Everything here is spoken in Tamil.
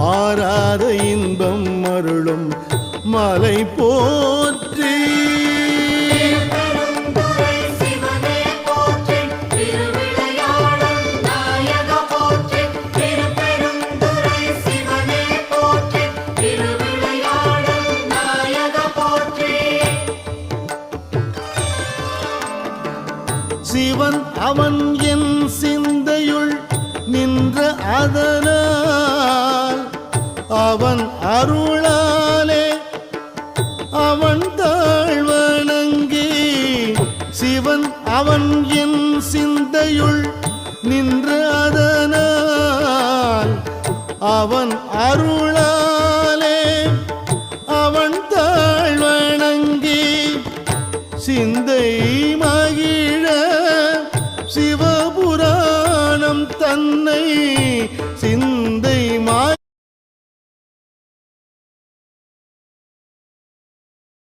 மாறாத இன்பம் அருளும் மலை போற்றி. சிவன் அவன் என் சிந்தையுள் நின்ற அதனால் அவன் அருளாலே அவன் தாழ்வணங்கி. சிவன் அவன் என் சிந்தையுள் நின்ற அதனால் அவன் அருளாலே